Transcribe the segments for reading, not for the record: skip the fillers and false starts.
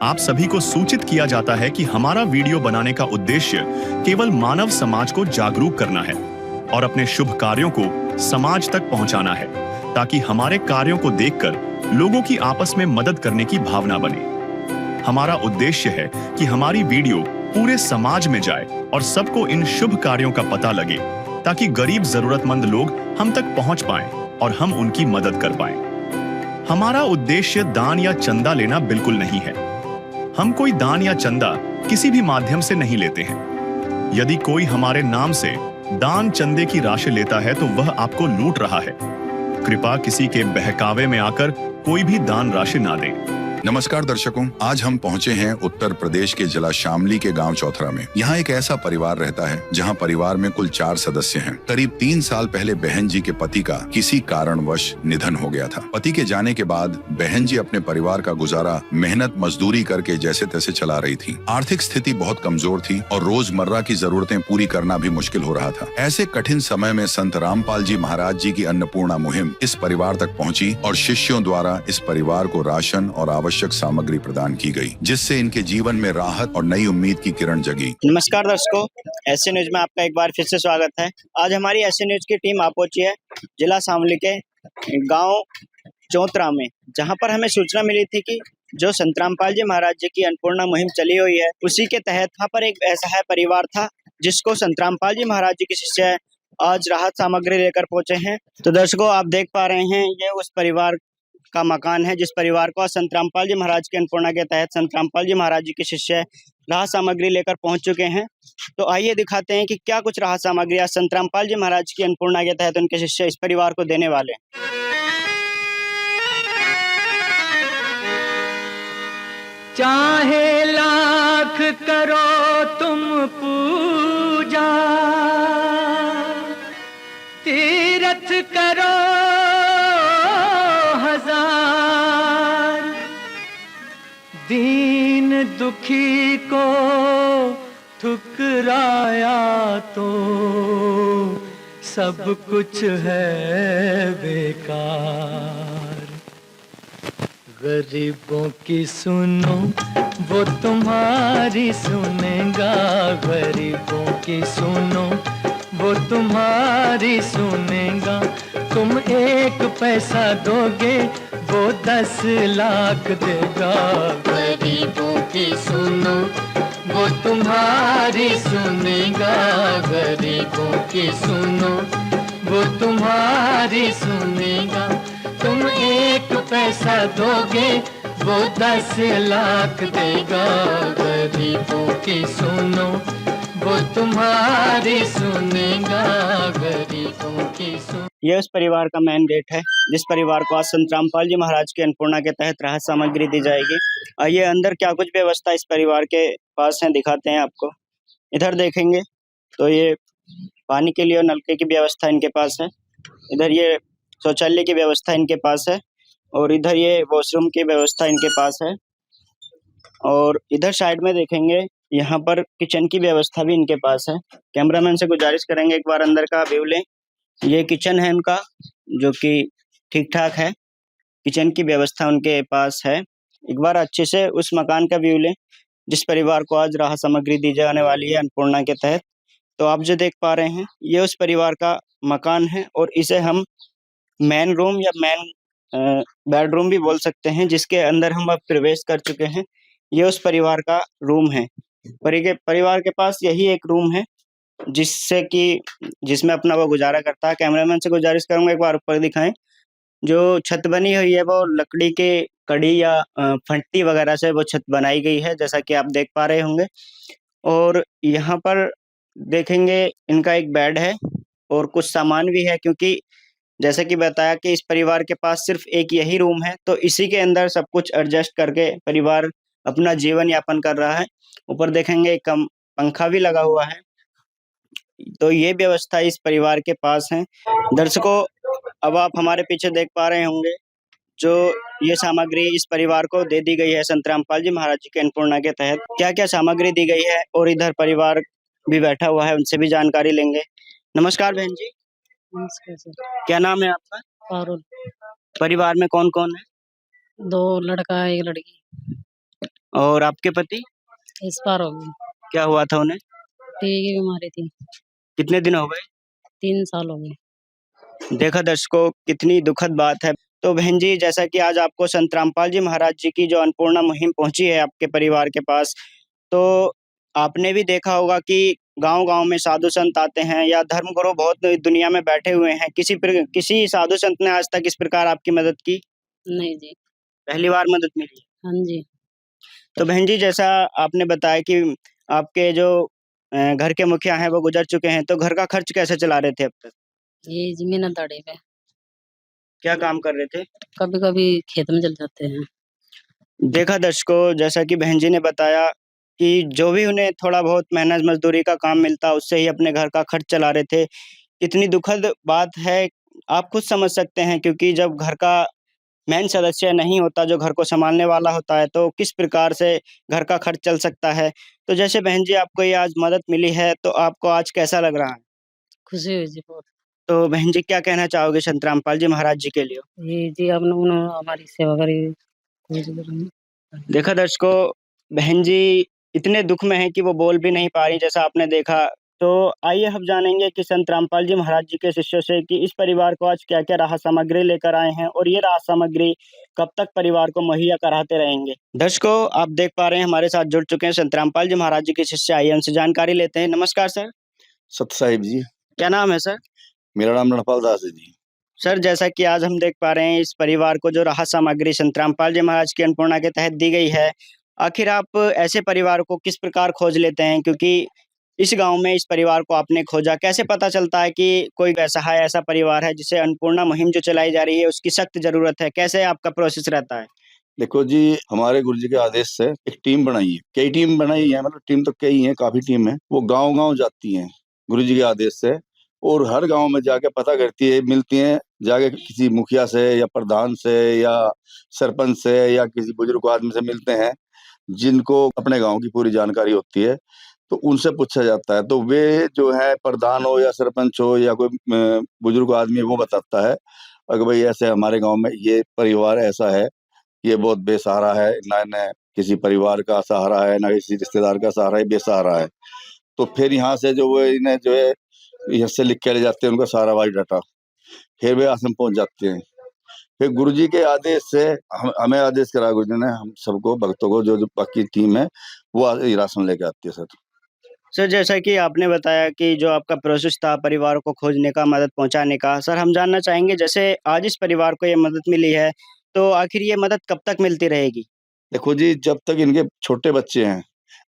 आप सभी को सूचित किया जाता है कि हमारा वीडियो बनाने का उद्देश्य केवल मानव समाज को जागरूक करना है और अपने शुभ कार्यों को समाज तक पहुंचाना है, ताकि हमारे कार्यों को देखकर लोगों की आपस में मदद करने की भावना बने। हमारा उद्देश्य है कि हमारी वीडियो पूरे समाज में जाए और सबको इन शुभ कार्यों का पता लगे, ताकि गरीब जरूरतमंद लोग हम तक पहुंच पाएं और हम उनकी मदद कर पाएं। हमारा उद्देश्य दान या चंदा लेना बिल्कुल नहीं है। हम कोई दान या चंदा किसी भी माध्यम से नहीं लेते हैं। यदि कोई हमारे नाम से दान चंदे की राशि लेता है तो वह आपको लूट रहा है। कृपया किसी के बहकावे में आकर कोई भी दान राशि ना दें। नमस्कार दर्शकों, आज हम पहुंचे हैं उत्तर प्रदेश के जिला शामली के गांव चौथरा में। यहाँ एक ऐसा परिवार रहता है जहां परिवार में कुल 4 सदस्य हैं। करीब 3 साल पहले बहन जी के पति का किसी कारणवश निधन हो गया था। पति के जाने के बाद बहन जी अपने परिवार का गुजारा मेहनत मजदूरी करके जैसे तैसे चला रही थी। आर्थिक स्थिति बहुत कमजोर थी और रोजमर्रा की जरूरतें पूरी करना भी मुश्किल हो रहा था। ऐसे कठिन समय में संत रामपाल जी महाराज जी की अन्नपूर्णा मुहिम इस परिवार तक पहुंची और शिष्यों द्वारा इस परिवार को राशन और आवश्यक सामग्री प्रदान की गई, जिससे इनके जीवन में राहत और नई उम्मीद की किरण जगी। नमस्कार दर्शकों, ऐसे न्यूज में आपका एक बार फिर से स्वागत है। आज हमारी ऐसे न्यूज की टीम आ पहुंची है जिला शामली के गांव चौथरा में, जहां पर हमें सूचना मिली थी कि जो संत रामपाल जी महाराज जी की अन्नपूर्णा मुहिम चली हुई है, उसी के तहत वहां पर एक ऐसा है परिवार था जिसको संत रामपाल जी महाराज जी के शिष्य आज राहत सामग्री लेकर पहुंचे हैं। तो दर्शकों, आप देख पा रहे हैं, ये उस परिवार का मकान है जिस परिवार को संत रामपाल जी महाराज की अन्नपूर्णा के तहत संत रामपाल जी महाराज जी के शिष्य राहत सामग्री लेकर पहुंच चुके हैं। तो आइए दिखाते हैं कि क्या कुछ राहत सामग्री आज संत रामपाल जी महाराज की अन्नपूर्णा के तहत उनके शिष्य इस परिवार को देने वाले हैं। चाहे लाख करो तुम पूजा, तीरथ करो हजार, दीन दुखी को ठुकराया तो सब कुछ है बेकार। गरीबों की सुनो वो तुम्हारी सुनेगा, गरीबों की सुनो वो तुम्हारी सुनेगा। तुम 1 पैसा दोगे वो 10 लाख देगा। गरीबों की सुनो वो तुम्हारी सुनेगा, गरीबों की सुनो वो तुम्हारी सुनेगा। तुम 1 पैसा दोगे वो 10 लाख देगा। गरीबों की सुनो वो तुम्हारी सुनेगा, गरीबों की सुनो। ये उस परिवार का मेन गेट है जिस परिवार को आज संत रामपाल जी महाराज की अन्नपूर्णा के तहत राहत सामग्री दी जाएगी। आइए अंदर क्या कुछ व्यवस्था इस परिवार के पास है दिखाते हैं आपको। इधर देखेंगे तो ये पानी के लिए और नलके की व्यवस्था इनके पास है। इधर ये शौचालय की व्यवस्था इनके पास है और इधर ये वॉशरूम की व्यवस्था इनके पास है। और इधर साइड में देखेंगे, यहाँ पर किचन की व्यवस्था भी इनके पास है। कैमरामैन से गुजारिश करेंगे एक बार अंदर का व्यू लें। ये किचन है उनका, जो कि ठीक ठाक है। किचन की व्यवस्था उनके पास है। एक बार अच्छे से उस मकान का व्यू लें जिस परिवार को आज राहत सामग्री दी जाने वाली है अन्नपूर्णा के तहत। तो आप जो देख पा रहे हैं, ये उस परिवार का मकान है और इसे हम मेन रूम या मेन बेडरूम भी बोल सकते हैं, जिसके अंदर हम अब प्रवेश कर चुके हैं। ये उस परिवार का रूम है। परिवार के पास यही एक रूम है जिसमें अपना वो गुजारा करता है। कैमरामैन से गुजारिश करूंगा एक बार ऊपर दिखाएं। जो छत बनी हुई है वो लकड़ी के कड़ी या फंटी वगैरह से वो छत बनाई गई है, जैसा कि आप देख पा रहे होंगे। और यहाँ पर देखेंगे इनका एक बेड है और कुछ सामान भी है, क्योंकि जैसे कि बताया कि इस परिवार के पास सिर्फ एक यही रूम है, तो इसी के अंदर सब कुछ एडजस्ट करके परिवार अपना जीवन यापन कर रहा है। ऊपर देखेंगे एक पंखा भी लगा हुआ है। तो ये व्यवस्था इस परिवार के पास है। दर्शकों, अब आप हमारे पीछे देख पा रहे होंगे, जो ये सामग्री इस परिवार को दे दी गई है संत रामपाल जी महाराज जी के अन्नपूर्णा के तहत। क्या क्या सामग्री दी गई है और इधर परिवार भी बैठा हुआ है, उनसे भी जानकारी लेंगे। नमस्कार बहन जी। नमस्कार सर। क्या नाम है आपका? पारुल। परिवार में कौन कौन है? 2 लड़का 1 लड़की। और आपके पति? इस बार हो गई। क्या हुआ था उन्हें? टीबी की बीमारी थी। कितने दिन हो गए? 3 साल हो गए। देखा दर्शकों, कितनी दुखद बात है। तो बहन जी, जैसा कि आज आपको संत रामपाल जी महाराज जी की जो अन्नपूर्णा मुहिम पहुंची है आपके परिवार के पास, तो आपने भी देखा होगा कि गांव-गांव में साधु संत आते हैं या धर्मगुरु बहुत दुनिया में बैठे हुए हैं। किसी साधु संत ने आज तक इस प्रकार आपकी मदद की? नहीं जी। पहली बार मदद मिली। हाँ जी। तो बहन जी, जैसा आपने बताया कि आपके जो घर के मुखिया हैं वो गुजर चुके हैं, तो घर का खर्च कैसे चला रहे थे अब तक? ये ज़मीन दाढ़ी पे। क्या काम कर रहे थे? कभी-कभी खेत में चले जाते हैं। देखा दर्शकों, जैसा कि बहन जी ने बताया कि जो भी उन्हें थोड़ा बहुत मेहनत मज़दूरी का काम मिलता, उससे ही अपने घर का खर्च चला रहे थे। कितनी दुखद बात है, आप खुद समझ सकते हैं, क्योंकि जब घर का मेन सदस्य नहीं होता, जो घर को सँभालने वाला होता है, तो किस प्रकार से घर का खर्च चल सकता है। तो जैसे बहन जी, आपको ये आज मदद मिली है, तो आपको आज कैसा लग रहा है? खुशी हुई जी बहुत। तो बहन जी, क्या कहना चाहोगे संत रामपाल जी महाराज जी के लिए? ये जी आपने उन्होंने हमारी सेवा करी। कोई ज़िक्र नहीं। देखा दर्शकों, बहन जी इतने दुःख में हैं कि वो बोल भी नहीं पा रही, जैसा आपने देखा। तो आइए हम जानेंगे कि संत रामपाल जी महाराज जी के शिष्यों से कि इस परिवार को आज क्या-क्या राहत सामग्री लेकर आए हैं और ये राहत सामग्री कब तक परिवार को मुहैया कराते रहेंगे। दर्शकों, आप देख पा रहे हैं हमारे साथ जुड़ चुके हैं संत रामपाल जी महाराज जी के शिष्य। आइए उनसे जानकारी लेते हैं। नमस्कार सर। सत्य साहिब जी। क्या नाम है सर? मेरा नाम रणपाल दास है जी। सर, जैसा कि आज हम देख पा रहे हैं इस परिवार को जो राहत सामग्री संत रामपाल जी महाराज की अन्नपूर्णा के तहत दी गई है, आखिर आप ऐसे परिवार को किस प्रकार खोज लेते हैं? क्योंकि इस गाँव में इस परिवार को आपने खोजा, कैसे पता चलता है कि कोई असहाय ऐसा परिवार है जिसे अन्नपूर्णा मुहिम जो चलाई जा रही है उसकी सख्त ज़रूरत है? कैसे आपका प्रोसेस रहता है? देखो जी, हमारे गुरुजी के आदेश से एक टीम बनाई है। कई टीम बनाई है, मतलब टीम तो कई हैं, काफ़ी टीम है। वो गाँव-गाँव जाती हैं, गुरुजी के आदेश से, और हर गाँव में जाके पता करती है, मिलती हैं, जाके किसी मुखिया से या प्रधान से या सरपंच से या किसी बुजुर्ग आदमी से मिलते हैं, जिनको अपने गाँव की पूरी जानकारी होती है, तो उनसे पूछा जाता है। तो वे जो है प्रधान हो या सरपंच हो या कोई बुजुर्ग आदमी वो बताता है, कि भई ऐसे हमारे गाँव में ये परिवार ऐसा है, ये बहुत बेसहारा है, ना इन्हें किसी परिवार का सहारा है, ना किसी रिश्तेदार का सहारा है, बेसहारा है। तो फिर यहाँ से जो वो इन्हें जो है यहाँ से लिख के ले जाते हैं उनका सारा बायोडाटा, फिर वे आश्रम पहुँच जाते हैं। फिर गुरुजी के आदेश से हमें आदेश करा गुरुजी ने, हम सबको भक्तों को जो बाकी टीम है, वो राशन लेके आती है सर। सर, जैसा कि आपने बताया कि जो आपका प्रोसेस था परिवार को खोजने का, मदद पहुँचाने का, सर हम जानना चाहेंगे जैसे आज इस परिवार को ये मदद मिली है, तो आखिर ये मदद कब तक मिलती रहेगी? देखो जी, जब तक इनके छोटे बच्चे हैं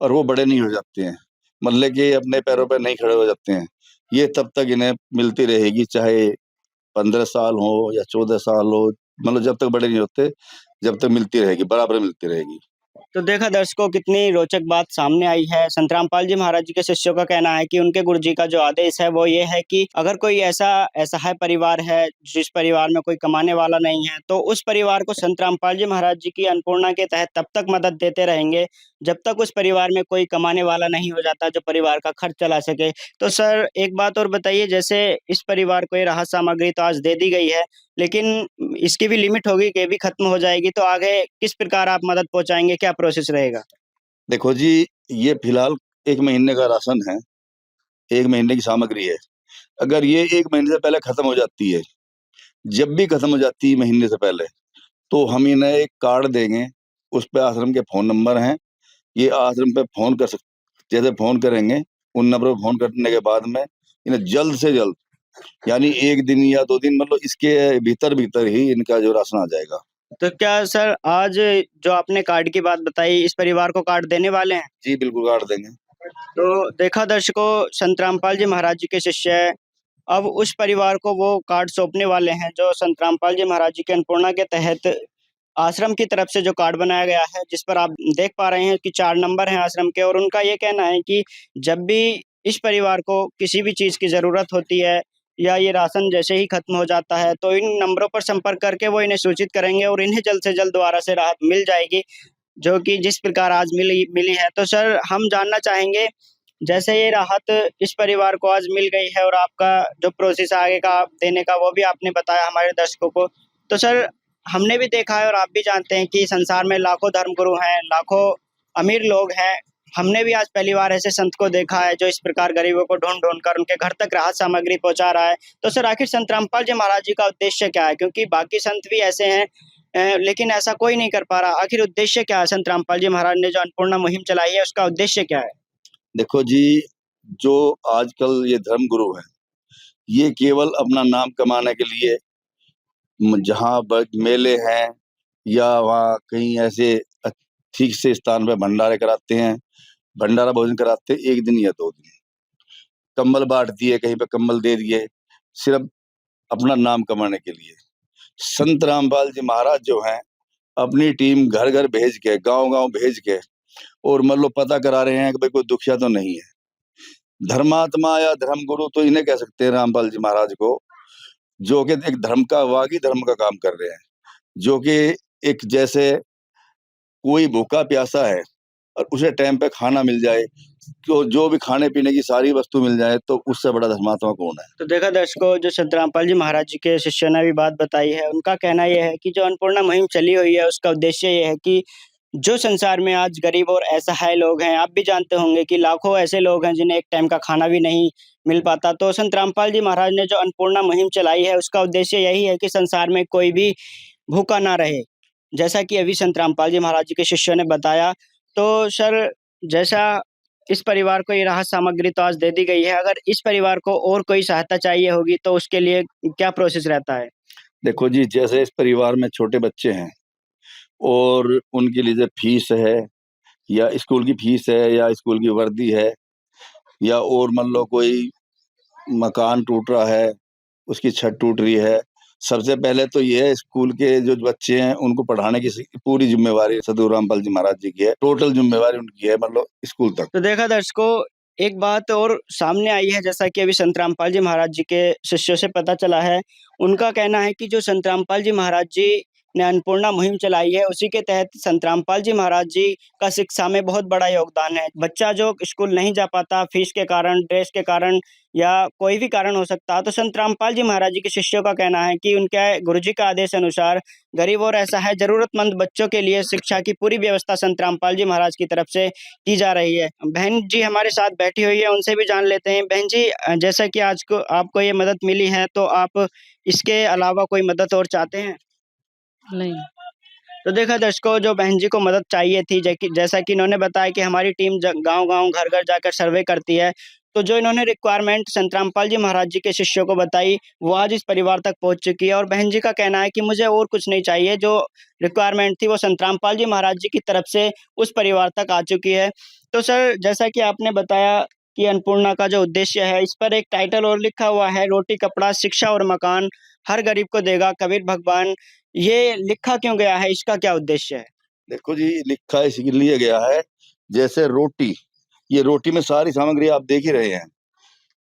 और वो बड़े नहीं हो जाते हैं, मतलब कि अपने पैरों पे नहीं खड़े हो जाते हैं, ये तब तक इन्हें मिलती रहेगी, चाहे 15 साल हो या 14 साल हो, मतलब जब तक बड़े नहीं होते, जब तक मिलती रहेगी, बराबर मिलती रहेगी। तो देखा दर्शकों, कितनी रोचक बात सामने आई है। संत रामपाल जी महाराज जी के शिष्यों का कहना है कि उनके गुरुजी का जो आदेश है वो ये है कि अगर कोई ऐसा असहाय परिवार है जिस परिवार में कोई कमाने वाला नहीं है, तो उस परिवार को संत रामपाल जी महाराज जी की अन्नपूर्णा के तहत तब तक मदद देते रहेंगे जब तक उस परिवार में कोई कमाने वाला नहीं हो जाता जो परिवार का खर्च चला सके। तो सर, एक बात और बताइए, जैसे इस परिवार को ये राहत सामग्री तो आज दे दी गई है, लेकिन इसकी भी लिमिट होगी कि ये भी खत्म हो जाएगी, तो आगे किस प्रकार आप मदद पहुँचाएँगे? क्या प्रोसेस रहेगा? देखो जी, ये फिलहाल 1 महीने का राशन है, 1 महीने की सामग्री है। अगर ये 1 महीने से पहले खत्म हो जाती है, जब भी खत्म हो जाती है महीने से पहले, तो हम इन्हें एक कार्ड देंगे, उस पे आश्रम के फ़ोन नंबर हैं, ये आश्रम पे फ़ोन कर सक जैसे फ़ोन करेंगे, उन नंबर पे फ़ोन करने के बाद में इन्हें जल्द से जल्द, यानी 1 दिन या 2 दिन, मतलब इसके भीतर-भीतर ही इनका जो राशन आ जाएगा। तो क्या सर, आज जो आपने कार्ड की बात बताई, इस परिवार को कार्ड देने वाले हैं? जी, बिल्कुल कार्ड देंगे। तो देखा दर्शकों, संत रामपाल जी महाराज जी के शिष्य अब उस परिवार को वो कार्ड सौंपने वाले हैं जो संत रामपाल जी महाराज जी के अन्नपूर्णा के तहत आश्रम की तरफ से जो कार्ड बनाया गया है, जिस पर आप देख पा रहे हैं कि 4 नंबर हैं आश्रम के, और उनका ये कहना है कि जब भी इस परिवार को किसी भी चीज़ की ज़रूरत होती है या ये राशन जैसे ही खत्म हो जाता है, तो इन नंबरों पर संपर्क करके वो इन्हें सूचित करेंगे और इन्हें जल्द से जल्द दोबारा से राहत मिल जाएगी, जो कि जिस प्रकार आज मिली मिली है। तो सर, हम जानना चाहेंगे, जैसे ये राहत इस परिवार को आज मिल गई है और आपका जो प्रोसेस आगे का देने का वो भी आपने बताया हमारे दर्शकों को। तो सर, हमने भी देखा है और आप भी जानते हैं कि संसार में लाखों धर्मगुरु हैं, लाखों अमीर लोग हैं। हमने भी आज पहली बार ऐसे संत को देखा है जो इस प्रकार गरीबों को ढूंढ ढूंढ कर उनके घर तक राहत सामग्री पहुंचा रहा है। तो सर आखिर संत रामपाल जी महाराज जी का उद्देश्य क्या है? क्योंकि बाकी संत भी ऐसे हैं लेकिन ऐसा कोई नहीं कर पा रहा। आखिर उद्देश्य क्या है संत रामपाल जी महाराज ने जो अन्नपूर्णा मुहिम चलाई है उसका उद्देश्य क्या है? देखो जी, जो आजकल ये धर्म गुरु है, ये केवल अपना नाम कमाने के लिए जहाँ मेले हैं या वहाँ कहीं ऐसे ठीक से स्थान पे भंडारे कराते हैं, भंडारा भोजन कराते हैं 1 दिन या 2 दिन। कंबल बाँट दिए, कहीं पे कंबल दे दिए, सिर्फ अपना नाम कमाने के लिए। संत रामपाल जी महाराज जो हैं, अपनी टीम घर-घर भेज के, गाँव-गाँव भेज के और मतलब पता करा रहे हैं कि भाई कोई दुखिया तो नहीं है। धर्मात्मा या धर्मगुरु तो इन्हें कह सकते हैं रामपाल जी महाराज को, जो कि एक धर्म का वाक़ई धर्म का काम कर रहे हैं। जो कि एक जैसे कोई भूखा प्यासा है और उसे टाइम पे खाना मिल जाए, तो जो भी खाने-पीने की सारी वस्तु मिल जाए, तो उससे बड़ा धर्मात्मा कौन है? तो देखा दर्शकों, जो संत रामपाल जी महाराज जी के शिष्यों ने भी बात बताई है, उनका कहना ये है कि जो अन्नपूर्णा मुहिम चली हुई है उसका उद्देश्य ये है कि जो संसार में आज गरीब और असहाय लोग हैं, आप भी जानते होंगे कि लाखों ऐसे लोग हैं जिन्हें एक टाइम का खाना भी नहीं मिल पाता। तो संत रामपाल जी महाराज ने जो अन्नपूर्णा मुहिम चलाई है उसका उद्देश्य यही है कि संसार में कोई भी भूखा ना रहे। जैसा कि अभी संत रामपाल जी महाराज जी के शिष्यों ने बताया, तो सर जैसा इस परिवार को ये राहत सामग्री तो आज दे दी गई है, अगर इस परिवार को और कोई सहायता चाहिए होगी तो उसके लिए क्या प्रोसेस रहता है? देखो जी, जैसे इस परिवार में छोटे बच्चे हैं और उनके लिए जो फीस है या स्कूल की फीस है या स्कूल की वर्दी है या और मान लो कोई मकान टूट रहा है, उसकी छत टूट रही है। सबसे पहले तो ये है स्कूल के जो बच्चे हैं उनको पढ़ाने की पूरी ज़िम्मेवारी सद्गुरु रामपाल जी महाराज जी की है। टोटल ज़िम्मेवारी उनकी है मतलब स्कूल तक। तो देखा दर्शकों, एक बात और सामने आई है जैसा कि अभी संत रामपाल जी महाराज जी के शिष्यों से पता चला है। उनका कहना है कि जो संत रामपाल जी महाराज जी ने अन्नपूर्णा मुहिम चलाई है, उसी के तहत संत रामपाल जी महाराज जी का शिक्षा में बहुत बड़ा योगदान है। बच्चा जो स्कूल नहीं जा पाता फीस के कारण, ड्रेस के कारण या कोई भी कारण हो सकता है, तो संत रामपाल जी महाराज जी के शिष्यों का कहना है कि उनके गुरुजी का आदेश अनुसार गरीब और असहाय ज़रूरतमंद बच्चों के लिए शिक्षा की पूरी व्यवस्था संत रामपाल जी महाराज की तरफ से की जा रही है। बहन जी हमारे साथ बैठी हुई है, उनसे भी जान लेते हैं। बहन जी जैसा कि आज को आपको ये मदद मिली है, तो आप इसके अलावा कोई मदद और चाहते हैं? नहीं। तो देखा दर्शकों, जो बहन जी को मदद चाहिए थी, जैसा कि इन्होंने बताया कि हमारी टीम गांव-गांव, घर-घर जाकर सर्वे करती है। तो जो इन्होंने रिक्वायरमेंट संत रामपाल जी महाराज जी के शिष्यों को बताई, वो आज इस परिवार तक पहुँच चुकी है और बहन जी का कहना है कि मुझे और कुछ नहीं चाहिए, जो रिक्वायरमेंट थी वो संत रामपाल जी महाराज जी की तरफ से उस परिवार तक आ चुकी है। तो सर जैसा कि आपने बताया कि अन्नपूर्णा का जो उद्देश्य है, इस पर एक टाइटल और लिखा हुआ है, रोटी, कपड़ा, शिक्षा और मकान हर गरीब को देगा कबीर भगवान। ये लिखा क्यों गया है? इसका क्या उद्देश्य है? देखो जी, लिखा इसीलिए गया है, जैसे रोटी, ये रोटी में सारी सामग्री आप देख ही रहे हैं।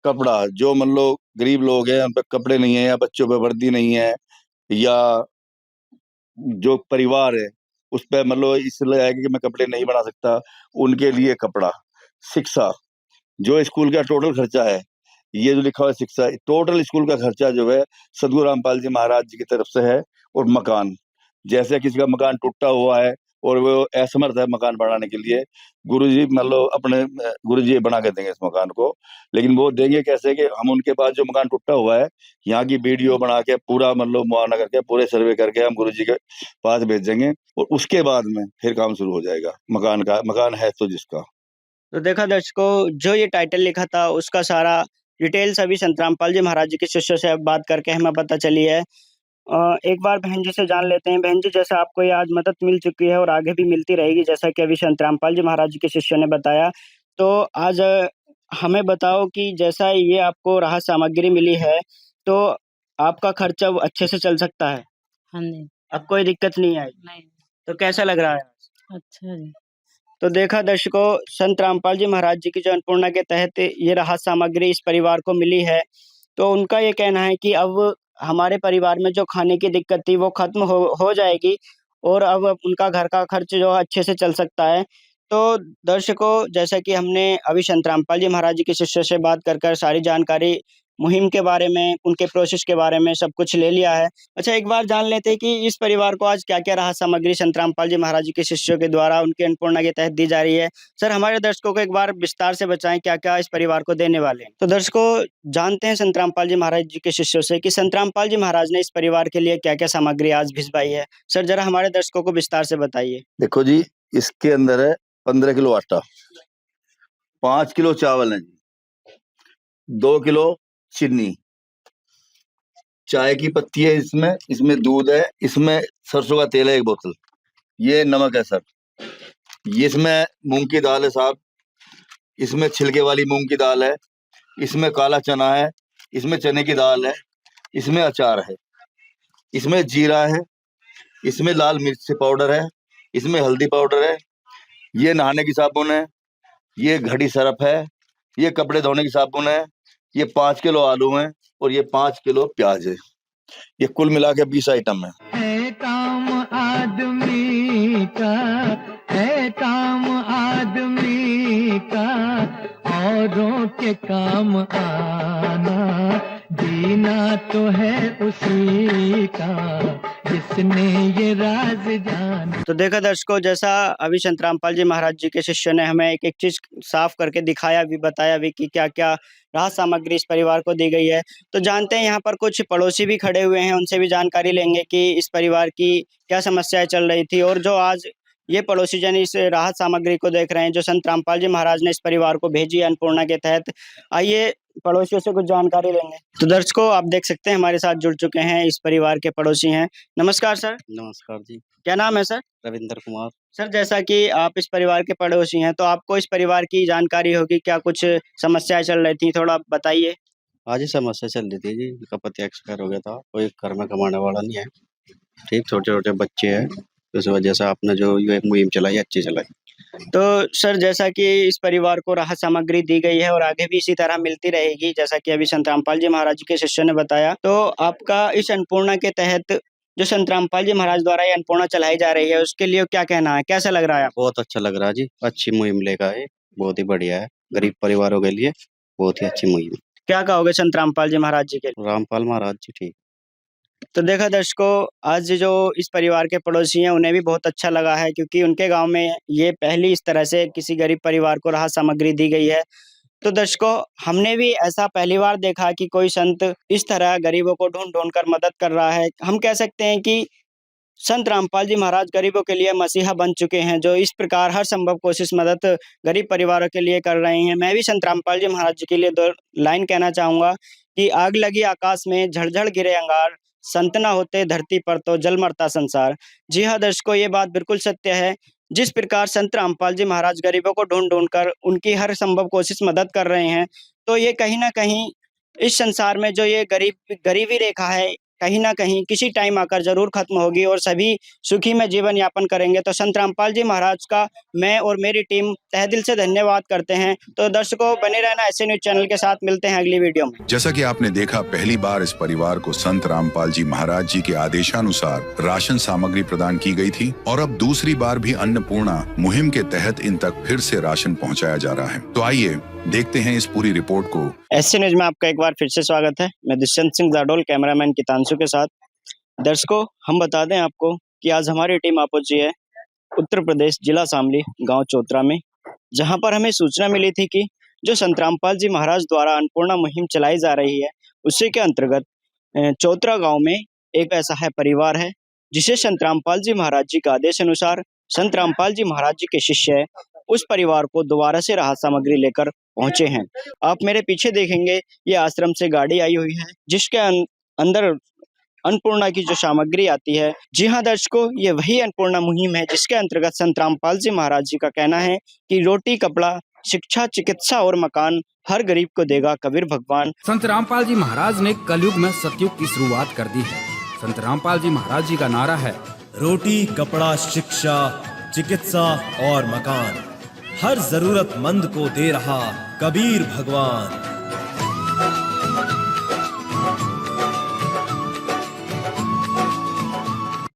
कपड़ा, जो मान लो गरीब लोग हैं, उन पे कपड़े नहीं है या बच्चों पे वर्दी नहीं है या जो परिवार है, उस पे मतलब इसलिए है कि मैं कपड़े नहीं बना सकता, उनके लिए कपड़ा। शिक्षा, जो स्कूल का टोटल खर्चा है, ये जो लिखा हुआ है शिक्षा, टोटल स्कूल का खर्चा जो है सद्गुरु रामपाल जी महाराज जी की तरफ से है। और मकान, जैसे किसी का मकान टूटा हुआ है और वो असमर्थ है मकान बनाने के लिए, गुरुजी मतलब अपने गुरुजी बना के देंगे इस मकान को। लेकिन वो देंगे कैसे कि हम उनके पास जो मकान टूटा हुआ है, यहाँ की वीडियो बना के पूरा मतलब मुआयना करके पूरे सर्वे करके हम गुरुजी के पास भेजेंगे और उसके बाद में फिर काम शुरू हो जाएगा मकान का। मकान है तो जिसका। तो देखा दर्शकों, जो ये टाइटल लिखा था उसका सारा डिटेल्स अभी संत रामपाल जी महाराज जी के शिष्यों से अब बात करके हमें पता चली है। एक बार बहन जी से जान लेते हैं। बहन जी जैसा आपको ये आज मदद मिल चुकी है और आगे भी मिलती रहेगी, जैसा कि अभी संत रामपाल जी महाराज जी के शिष्यों ने बताया। तो आज हमें बताओ कि जैसा ये आपको राहत सामग्री मिली है, तो आपका खर्चा वो अच्छे से चल सकता है? हाँ जी। अब कोई दिक्कत नहीं आई? नहीं। तो कैसा लग रहा है आज? अच्छा जी। तो देखा दर्शकों, संत रामपाल जी महाराज जी की जो अन्नपूर्णा के तहत ये राहत सामग्री इस परिवार को मिली है, तो उनका ये कहना है कि अब हमारे परिवार में जो खाने की दिक्कत थी वो ख़त्म हो जाएगी और अब उनका घर का खर्च जो है अच्छे से चल सकता है। तो दर्शकों, जैसा कि हमने अभी संत रामपाल जी महाराज जी के शिष्यों से बात कर सारी जानकारी मुहिम के बारे में, उनके प्रोसेस के बारे में सब कुछ ले लिया है। अच्छा, एक बार जान लेते हैं कि इस परिवार को आज क्या-क्या राहत सामग्री संत रामपाल जी महाराज जी के शिष्यों के द्वारा उनकी अन्नपूर्णा के तहत दी जा रही है। सर, हमारे दर्शकों को एक बार विस्तार से बताएँ क्या-क्या इस परिवार को देने वाले हैं? तो दर्शकों, जानते हैं संत रामपाल जी महाराज जी के शिष्यों से कि संत रामपाल जी महाराज ने इस परिवार के लिए क्या-क्या सामग्री आज भिजवाई है। सर, ज़रा हमारे दर्शकों को विस्तार से बताइए। देखो जी, इसके अंदर है 15 किलो आटा, 5 किलो चावल है जी, 2 किलो चीनी, चाय की पत्ती है इसमें दूध है, इसमें सरसों का तेल है 1 बोतल, ये नमक है सर, ये इसमें मूंग की दाल है साहब, इसमें छिलके वाली मूंग की दाल है, इसमें काला चना है, इसमें चने की दाल है, इसमें अचार है, इसमें जीरा है, इसमें लाल मिर्च पाउडर है, इसमें हल्दी पाउडर है, ये नहाने की साबुन है, ये घड़ी सरफ है, ये कपड़े धोने की साबुन है, ये 5 किलो आलू है और ये 5 किलो प्याज है। ये कुल मिला के 20 आइटम है काम आदमी का, है काम आदमी का, औरों के काम आना, जीना तो है उसी का जिसने ये राज जाना। तो देखा दर्शकों, जैसा अभी संत रामपाल जी महाराज जी के शिष्य ने हमें एक-एक चीज़ साफ करके दिखाया भी, बताया भी कि क्या-क्या राहत सामग्री इस परिवार को दी गई है। तो जानते हैं यहाँ पर कुछ पड़ोसी भी खड़े हुए हैं, उनसे भी जानकारी लेंगे कि इस परिवार की क्या समस्याएँ चल रही थी और जो आज ये पड़ोसी जन इस राहत सामग्री को देख रहे हैं, जो संत रामपाल जी महाराज ने इस परिवार को भेजी है अन्नपूर्णा के तहत। आइए पड़ोसियों से कुछ जानकारी लेंगे। तो दर्शकों, आप देख सकते हैं हमारे साथ जुड़ चुके हैं इस परिवार के पड़ोसी हैं। नमस्कार सर। नमस्कार जी, क्या नाम है सर? रविंद्र कुमार। सर, जैसा कि आप इस परिवार के पड़ोसी हैं, तो आपको इस परिवार की जानकारी होगी, क्या कुछ समस्याएँ चल रही थी? थोड़ा बताइए। आज ही समस्या चल रही थी जी, उनका पति एक्सपायर हो गया था, कोई घर में कमाने वाला नहीं है, ठीक, छोटे-छोटे बच्चे हैं, तो इस वजह से आपने जो ये मुहिम चलाई, अच्छी चलाई। तो सर, जैसा कि इस परिवार को राहत सामग्री दी गई है और आगे भी इसी तरह मिलती रहेगी, जैसा कि अभी संत रामपाल जी महाराज जी के शिष्य ने बताया, तो आपका इस अन्नपूर्णा के तहत जो संत रामपाल जी महाराज द्वारा ये अन्नपूर्णा चलाई जा रही है, उसके लिए क्या कहना है? कैसा लग रहा है आपको? बहुत अच्छा लग रहा है जी, अच्छी मुहिम लेकर आए, बहुत ही बढ़िया है, गरीब परिवारों के लिए बहुत ही अच्छी मुहिम। क्या कहोगे संत रामपाल जी महाराज जी के लिए? रामपाल महाराज जी ठीक। तो देखा दर्शकों, आज जो इस परिवार के पड़ोसी हैं, उन्हें भी बहुत अच्छा लगा है, क्योंकि उनके गाँव में ये पहली इस तरह से किसी गरीब परिवार को राहत सामग्री दी गई है। तो दर्शकों, हमने भी ऐसा पहली बार देखा कि कोई संत इस तरह गरीबों को ढूँढ-ढूँढ कर मदद कर रहा है। हम कह सकते हैं कि संत रामपाल जी महाराज गरीबों के लिए मसीहा बन चुके हैं, जो इस प्रकार हर संभव कोशिश मदद गरीब परिवारों के लिए कर रहे हैं। मैं भी संत रामपाल जी महाराज जी के लिए 2 लाइन कहना चाहूँगा कि आग लगी आकाश में, झड़-झड़ गिरे अंगार, संत ना होते धरती पर तो जल मरता संसार। जी हाँ दर्शकों, ये बात बिल्कुल सत्य है। जिस प्रकार संत रामपाल जी महाराज गरीबों को ढूँढ-ढूँढ कर उनकी हर संभव कोशिश मदद कर रहे हैं, तो ये कहीं न कहीं इस संसार में जो ये गरीबी रेखा है, कहीं न कहीं किसी टाइम आकर ज़रूर खत्म होगी और सभी सुखी में जीवन यापन करेंगे। तो संत रामपाल जी महाराज का मैं और मेरी टीम तहे दिल से धन्यवाद करते हैं। तो दर्शकों, बने रहना ऐसे न्यूज़ चैनल के साथ, मिलते हैं अगली वीडियो में। जैसा कि आपने देखा, पहली बार इस परिवार को संत रामपाल जी महाराज जी के आदेशानुसार राशन सामग्री प्रदान की गई थी और अब दूसरी बार भी अन्नपूर्णा मुहिम के तहत इन तक फिर से राशन पहुंचाया जा रहा है। तो आइए देखते हैं इस पूरी रिपोर्ट को। ऐसे न्यूज़ में आपका एक बार फिर से स्वागत है। मैं दुष्यंत सिंह जाडोल, कैमरामैन कितांशु के साथ। दर्शकों, हम बता दें आपको कि आज हमारी टीम आ पहुंची है उत्तर प्रदेश जिला शामली, गांव चौतरा में, जहां पर हमें सूचना मिली थी कि जो संत रामपाल जी महाराज द्वारा अन्नपूर्णा मुहिम चलाई जा रही है, उसी के अंतर्गत चौतरा गांव में एक ऐसा है परिवार है जिसे संत रामपाल जी महाराज जी का आदेश अनुसार संत रामपाल जी महाराज जी के शिष्य उस परिवार को दोबारा से राहत सामग्री लेकर पहुंचे हैं। आप मेरे पीछे देखेंगे, ये आश्रम से गाड़ी आई हुई है जिसके अंदर अन्नपूर्णा की जो सामग्री आती है। जी हाँ दर्शकों, ये वही अन्नपूर्णा मुहिम है जिसके अंतर्गत संत रामपाल जी महाराज जी का कहना है कि रोटी, कपड़ा, शिक्षा, चिकित्सा और मकान हर गरीब को देगा कबीर भगवान। संत रामपाल जी महाराज ने कलयुग में सतयुग की शुरुआत कर दी है। संत रामपाल जी महाराज जी का नारा है, रोटी, कपड़ा, शिक्षा, चिकित्सा और मकान हर जरूरतमंद को दे रहा कबीर भगवान।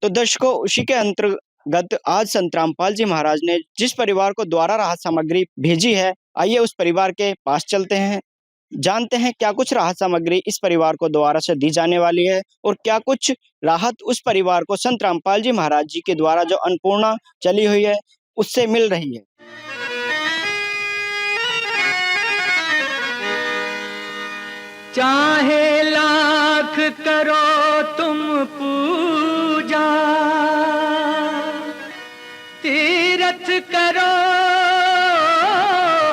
तो दर्शकों, उसी के अंतर्गत आज संत रामपाल जी महाराज ने जिस परिवार को द्वारा राहत सामग्री भेजी है, आइए उस परिवार के पास चलते हैं जानते हैं क्या कुछ राहत सामग्री इस परिवार को दोबारा से दी जाने वाली है और क्या कुछ राहत उस परिवार को संत रामपाल जी महाराज जी के द्वारा जो अन्नपूर्णा चली हुई है उससे मिल रही है। चाहे लाख करो तुम पूजा, तीरथ करो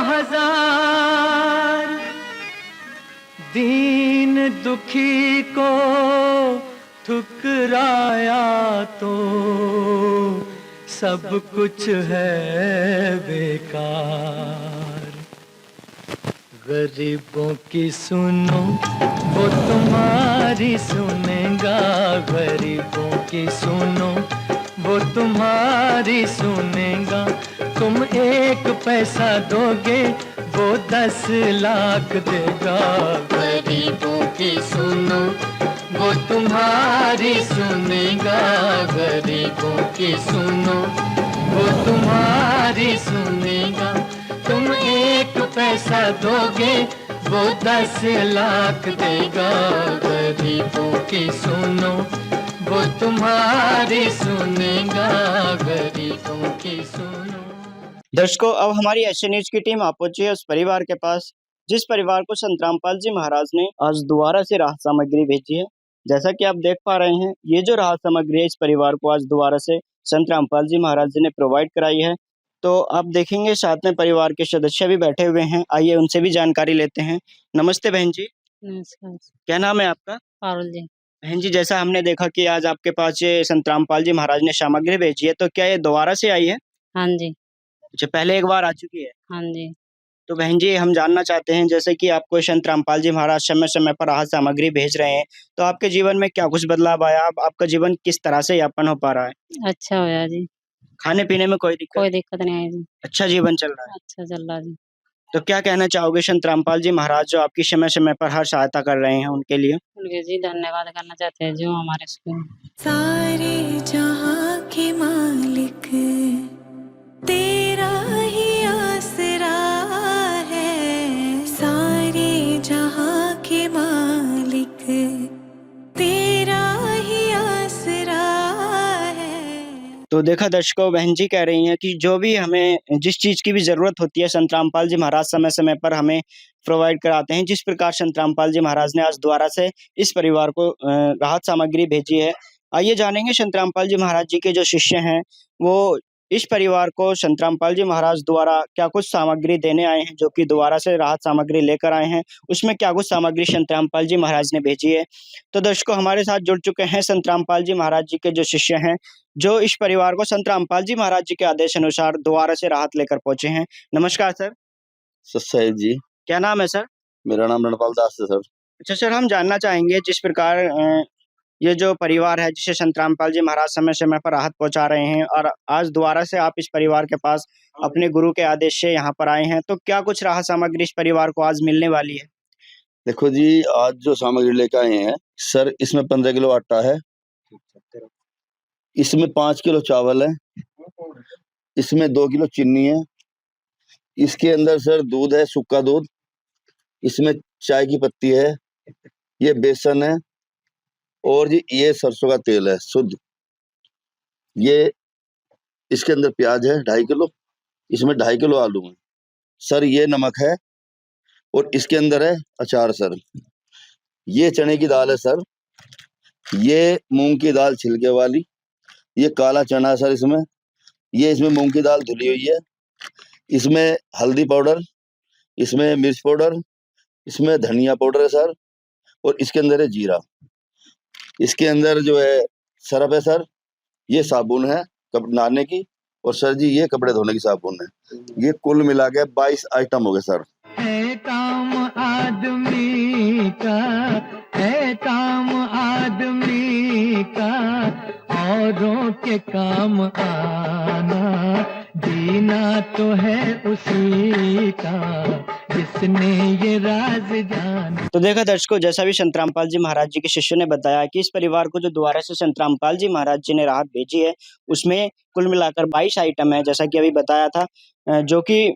हजार, दीन दुखी को ठुकराया तो सब कुछ है बेकार। गरीबों की सुनो वो तुम्हारी सुनेगा, गरीबों की सुनो वो तुम्हारी सुनेगा। तुम 1 पैसा दोगे वो 10 लाख देगा। गरीबों की सुनो वो तुम्हारी सुनेगा, गरीबों की सुनो वो तुम्हारी सुनेगा। तुम 1 पैसा दोगे वो 10 लाख देगा। गरीबों की सुनो वो तुम्हारी सुनेगा, गरीबों की सुनो। दर्शकों, अब हमारी एशियन न्यूज की टीम आ पहुंची है उस परिवार के पास जिस परिवार को संत रामपाल जी महाराज ने आज दोबारा से राहत सामग्री भेजी है। जैसा कि आप देख पा रहे हैं, ये जो राहत सामग्री है इस परिवार को आज दोबारा से संत रामपाल जी महाराज जी ने प्रोवाइड कराई है। तो आप देखेंगे साथ में परिवार के सदस्य भी बैठे हुए हैं, आइए उनसे भी जानकारी लेते हैं। नमस्ते बहन जी, नमस्कार। क्या नाम है आपका? पारुल जी। बहन जी, जैसा हमने देखा कि आज आपके पास ये संत रामपाल जी महाराज ने सामग्री भेजी है, तो क्या ये दोबारा से आई है? हाँ जी। अच्छा, पहले एक बार आ चुकी है। हाँ जी। तो बहन जी, हम जानना चाहते हैं जैसे कि आपको संत रामपाल जी महाराज समय समय पर राहत सामग्री भेज रहे हैं, तो आपके जीवन में क्या कुछ बदलाव आया? अब आपका जीवन किस तरह से यापन हो पा रहा है? अच्छा होया जी, खाने पीने में कोई दिक्कत? कोई दिक्कत नहीं आई जी। अच्छा जीवन चल रहा है। अच्छा चल रहा जी। तो क्या कहना चाहोगे संत रामपाल जी महाराज जो आपकी समय समय पर हर सहायता कर रहे हैं उनके लिए? उनके जी धन्यवाद करना चाहते हैं जो हमारे स्कूल। सारे जहां के मालिक तेरा ही आसरा है, सारे जहां के मालिक तेरा ही आसरा है। तो देखा दर्शकों, बहन जी कह रही हैं कि जो भी हमें जिस चीज की भी जरूरत होती है संत रामपाल जी महाराज समय समय पर हमें प्रोवाइड कराते हैं। जिस प्रकार संत रामपाल जी महाराज ने आज दोबारा से इस परिवार को राहत सामग्री भेजी है, आइए जानेंगे संत रामपाल जी महाराज जी के जो शिष्य हैं वो इस परिवार को संत रामपाल जी महाराज द्वारा क्या कुछ सामग्री देने आए हैं, जो कि दोबारा से राहत सामग्री लेकर आए हैं, उसमें क्या कुछ सामग्री संत रामपाल जी महाराज ने भेजी है। तो दर्शकों, हमारे साथ जुड़ चुके हैं संत रामपाल जी महाराज जी के जो शिष्य हैं, जो इस परिवार को संत रामपाल जी महाराज जी के आदेश अनुसार दोबारा से राहत लेकर पहुंचे हैं। नमस्कार सर। सत्साहिब जी, क्या नाम है सर? मेरा नाम रणपाल दास है सर। अच्छा सर, हम जानना चाहेंगे जिस प्रकार ये जो परिवार है जिसे संत रामपाल जी महाराज समय समय पर राहत पहुंचा रहे हैं और आज दोबारा से आप इस परिवार के पास अपने गुरु के आदेश से यहाँ पर आए हैं, तो क्या कुछ राहत सामग्री इस परिवार को आज मिलने वाली है? देखो जी, आज जो सामग्री लेकर आए हैं सर, इसमें 15 किलो आटा है, इसमें 5 किलो चावल है, इसमें 2 किलो चीनी है, इसके अंदर सर दूध है, सूखा दूध, इसमें चाय की पत्ती है, ये बेसन है और ये सरसों का तेल है शुद्ध। ये इसके अंदर प्याज है 2.5 किलो, इसमें 2.5 किलो आलू है सर, ये नमक है और इसके अंदर है अचार सर। ये चने की दाल है सर, ये मूंग की दाल छिलके वाली, ये काला चना है सर, इसमें मूंग की दाल धुली हुई है, इसमें हल्दी पाउडर, इसमें मिर्च पाउडर, इसमें धनिया पाउडर है सर और इसके अंदर है जीरा। इसके अंदर जो है सरफ है सर, ये साबुन है नहाने की और सर जी ये कपड़े धोने की साबुन है। ये कुल मिला के 22 आइटम हो गए सर। है काम आदमी का, है काम आदमी का, औरों के काम आना, जीना तो है उसी का जिसने ये राज जाना। तो देखा दर्शकों, जैसा भी संत रामपाल जी महाराज जी के शिष्य ने बताया कि इस परिवार को जो दोबारा से संत रामपाल जी महाराज जी ने राहत भेजी है उसमें कुल मिलाकर 22 आइटम है, जैसा कि अभी बताया था, जो कि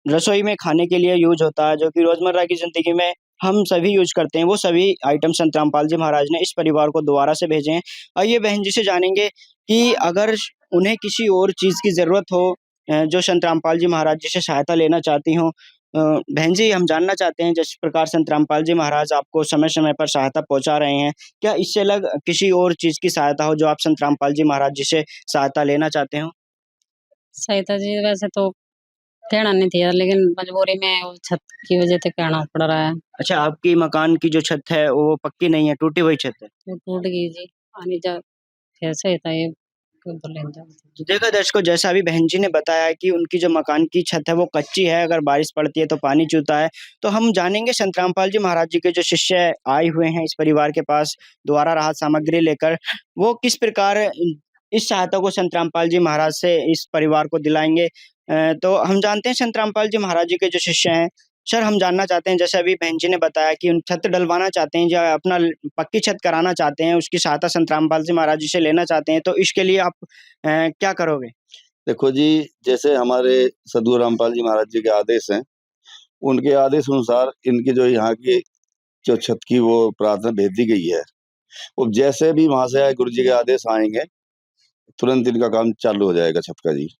रसोई में खाने के लिए यूज होता है, जो कि रोजमर्रा की जिंदगी में हम सभी यूज करते हैं, वो सभी आइटम संत रामपाल जी महाराज ने इस परिवार को दोबारा से भेजे हैं। आइए बहन जी से जानेंगे कि अगर उन्हें किसी और चीज़ की ज़रूरत हो, जो संत रामपाल जी महाराज जी से सहायता लेना चाहती हों। बहन जी, हम जानना चाहते हैं जिस प्रकार संत रामपाल जी महाराज आपको समय-समय पर सहायता पहुँचा रहे हैं, क्या इससे अलग किसी और चीज़ की सहायता हो जो आप संत रामपाल जी महाराज जी से सहायता लेना चाहते हो? सहायता जी वैसे तो कहना नहीं था, लेकिन मजबूरी में वो छत की वजह से कहना पड़ रहा है। अच्छा, आपकी मकान की जो छत है वो पक्की नहीं है, टूटी हुई छत है। वो टूट गई जी, आनी जा कैसे होता है ये बोले जा। तो देखा दर्शकों, जैसा अभी बहन जी ने बताया कि उनकी जो मकान की छत है वो कच्ची है, अगर बारिश पड़ती है तो पानी चूता है। तो हम जानेंगे संत रामपाल जी महाराज जी के जो शिष्य आए हुए हैं इस परिवार के पास दोबारा राहत सामग्री लेकर, वो किस प्रकार इस सहायता को संत रामपाल जी महाराज से इस परिवार को दिलाएँगे। तो हम जानते हैं संत रामपाल जी महाराज जी के जो शिष्य हैं। सर, हम जानना चाहते हैं, जैसे अभी बहन जी ने बताया कि उन छत डलवाना चाहते हैं या अपना पक्की छत कराना चाहते हैं, उसकी सहायता संत रामपाल जी महाराज जी से लेना चाहते हैं, तो इसके लिए आप क्या करोगे? देखो जी, जैसे हमारे सदगुरु रामपाल जी महाराज जी के आदेश हैं, उनके आदेश अनुसार इनकी जो यहाँ की जो छत की वो प्रार्थना भेज दी गई है। अब जैसे भी वहां से गुरु जी के आदेश आएंगे, तुरंत इनका काम चालू हो जाएगा छत का जी।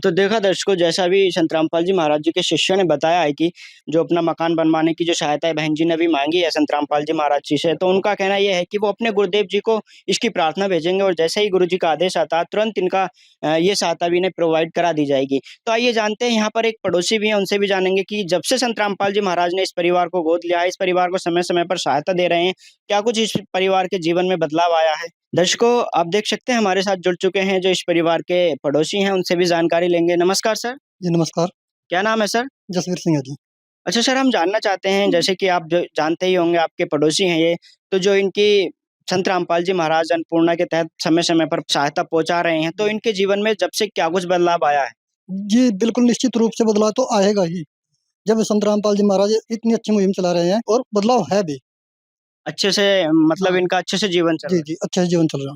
तो देखा दर्शकों, जैसा भी संत रामपाल जी महाराज जी के शिष्यों ने बताया है कि जो अपना मकान बनवाने की जो सहायता है बहन जी ने भी मांगी है संत रामपाल जी महाराज जी से, तो उनका कहना ये है कि वो अपने गुरुदेव जी को इसकी प्रार्थना भेजेंगे और जैसे ही गुरु जी का आदेश आता है तुरंत इनका ये सहायता भी इन्हें प्रोवाइड करा दी जाएगी। तो आइए जानते हैं, यहाँ पर एक पड़ोसी भी हैं, उनसे भी जानेंगे कि जब से संत रामपाल जी महाराज ने इस परिवार को गोद लिया है, इस परिवार को समय समय पर सहायता दे रहे हैं, क्या कुछ इस परिवार के जीवन में बदलाव आया है? दर्शकों, आप देख सकते हैं हमारे साथ जुड़ चुके हैं जो इस परिवार के पड़ोसी हैं, उनसे भी जानकारी लेंगे। नमस्कार सर। जी नमस्कार। क्या नाम है सर? जसवीर सिंह है जी। अच्छा सर, हम जानना चाहते हैं, जैसे कि आप जो जानते ही होंगे आपके पड़ोसी हैं ये, तो जो इनकी संत रामपाल जी महाराज अन्नपूर्णा के तहत समय-समय पर सहायता पहुँचा रहे हैं, तो इनके जीवन में जब से क्या कुछ बदलाव आया है? जी बिल्कुल निश्चित रूप से बदलाव तो आएगा ही। जब संत रामपाल जी महाराज इतनी अच्छी मुहिम चला रहे हैं और बदलाव है भी। अच्छे से मतलब हाँ। इनका अच्छे से जीवन चल रहा जी, है। जी, अच्छा से जीवन चल रहा।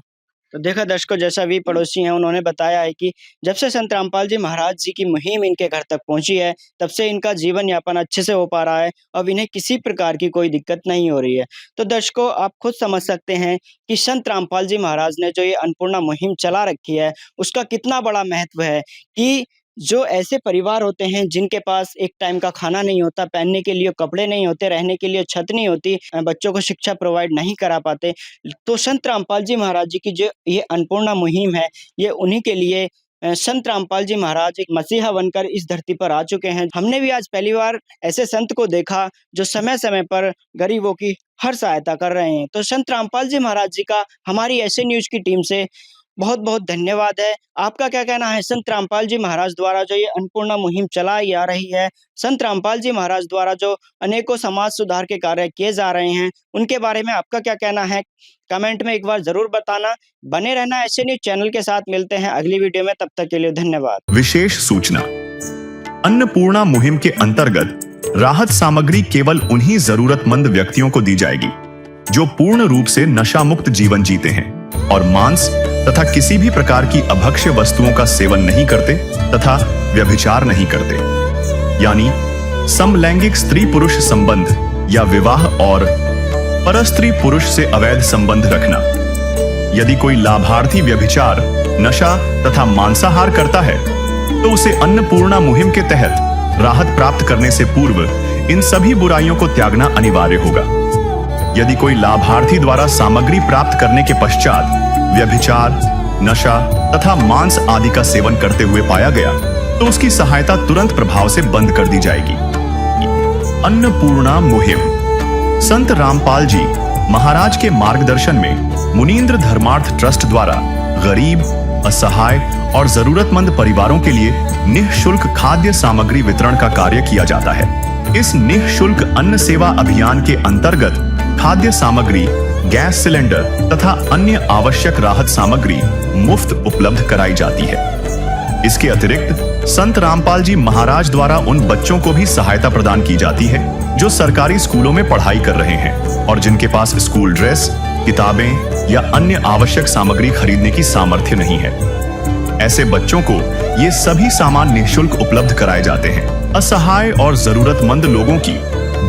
तो देखा दर्शकों, जैसा भी पड़ोसी हैं उन्होंने बताया है कि जब से संत रामपाल जी महाराज जी की मुहिम इनके घर तक पहुंची है, तब से इनका जीवन यापन अच्छे से हो पा रहा है। अब इन्हें किसी प्रकार की कोई दिक्कत नहीं हो रही है। तो दर्शकों, आप खुद समझ सकते हैं कि संत रामपाल जी महाराज ने जो ये अन्नपूर्णा मुहिम चला रखी है, उसका कितना बड़ा महत्व है कि जो ऐसे परिवार होते हैं जिनके पास एक टाइम का खाना नहीं होता, पहनने के लिए कपड़े नहीं होते, रहने के लिए छत नहीं होती, बच्चों को शिक्षा प्रोवाइड नहीं करा पाते, तो संत रामपाल जी महाराज जी की जो ये अन्नपूर्णा मुहिम है, ये उन्हीं के लिए संत रामपाल जी महाराज एक मसीहा बनकर इस धरती पर आ चुके हैं। हमने भी आज पहली बार ऐसे संत को देखा जो समय-समय पर गरीबों की हर सहायता कर रहे हैं। तो संत रामपाल जी महाराज जी का हमारी ऐसे न्यूज़ की टीम से बहुत-बहुत धन्यवाद है। आपका क्या कहना है संत रामपाल जी महाराज द्वारा जो ये अन्नपूर्णा मुहिम चलाई आ रही है, संत रामपाल जी महाराज द्वारा जो अनेकों समाज सुधार के कार्य किए जा रहे हैं, उनके बारे में आपका क्या कहना है? कमेंट में एक बार ज़रूर बताना। बने रहना ऐसे न्यूज़ चैनल के साथ। मिलते हैं अगली वीडियो में, तब तक के लिए धन्यवाद। विशेष सूचना, अन्नपूर्णा मुहिम के अंतर्गत राहत सामग्री केवल उन्हीं जरूरतमंद व्यक्तियों को दी जाएगी जो पूर्ण रूप से नशा मुक्त जीवन जीते हैं और मांस तथा किसी भी प्रकार की अभक्ष्य वस्तुओं का सेवन नहीं करते तथा व्यभिचार नहीं करते, यानी समलैंगिक स्त्री पुरुष संबंध या विवाह और परस्त्री पुरुष से अवैध संबंध रखना। यदि कोई लाभार्थी व्यभिचार, नशा तथा मांसाहार करता है तो उसे अन्नपूर्णा मुहिम के तहत राहत प्राप्त करने से पूर्व इन सभी बुराइयों को त्यागना अनिवार्य होगा। यदि कोई लाभार्थी द्वारा सामग्री प्राप्त करने के पश्चात व्यभिचार, नशा तथा मांस आदि का सेवन करते हुए पाया गया तो उसकी सहायता तुरंत प्रभाव से बंद कर दी जाएगी। अन्नपूर्णा मुहिम संत रामपाल जी महाराज के मार्गदर्शन में मुनीन्द्र धर्मार्थ ट्रस्ट द्वारा गरीब, असहाय और जरूरतमंद परिवारों के लिए निःशुल्क खाद्य सामग्री वितरण का कार्य किया जाता है। इस निःशुल्क अन्न सेवा अभियान के अंतर्गत खाद्य सामग्री, गैस सिलेंडर तथा अन्य आवश्यक राहत सामग्री मुफ्त उपलब्ध कराई जाती है। इसके अतिरिक्त संत रामपाल जी महाराज द्वारा उन बच्चों को भी सहायता प्रदान की जाती है जो सरकारी स्कूलों में पढ़ाई कर रहे हैं और जिनके पास स्कूल ड्रेस, किताबें या अन्य आवश्यक सामग्री खरीदने की सामर्थ्य नहीं है। ऐसे बच्चों को ये सभी सामान निःशुल्क उपलब्ध कराए जाते हैं। असहाय और जरूरतमंद लोगों की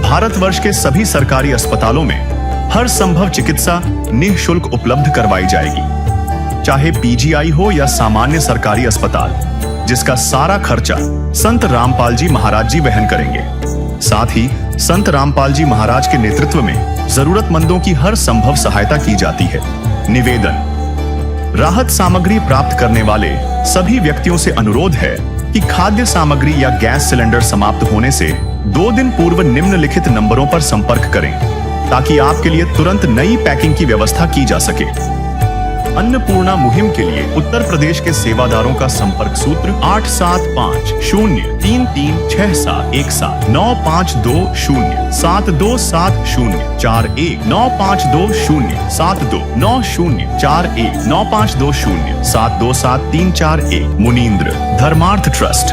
भारतवर्ष के सभी सरकारी अस्पतालों में हर संभव चिकित्सा निःशुल्क उपलब्ध करवाई जाएगी, चाहे पीजीआई हो या सामान्य सरकारी अस्पताल, जिसका सारा खर्चा संत रामपाल जी महाराज जी वहन करेंगे। साथ ही संत रामपाल जी महाराज के नेतृत्व में जरूरतमंदों की हर संभव सहायता की जाती है। निवेदन: राहत सामग्री प्राप्त करने वाले सभी व्यक्तियों से अनुरोध है कि खाद्य सामग्री या गैस सिलेंडर समाप्त होने से 2 दिन पूर्व निम्नलिखित नंबरों पर संपर्क करें, ताकि आपके लिए तुरंत नई पैकिंग की व्यवस्था की जा सके। अन्नपूर्णा मुहिम के लिए उत्तर प्रदेश के सेवादारों का संपर्क सूत्र 8750336717 9520727041 952072909041 9520727341। मुनींद्र धर्मार्थ ट्रस्ट।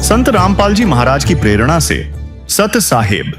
संत रामपाल जी महाराज की प्रेरणा से सत साहेब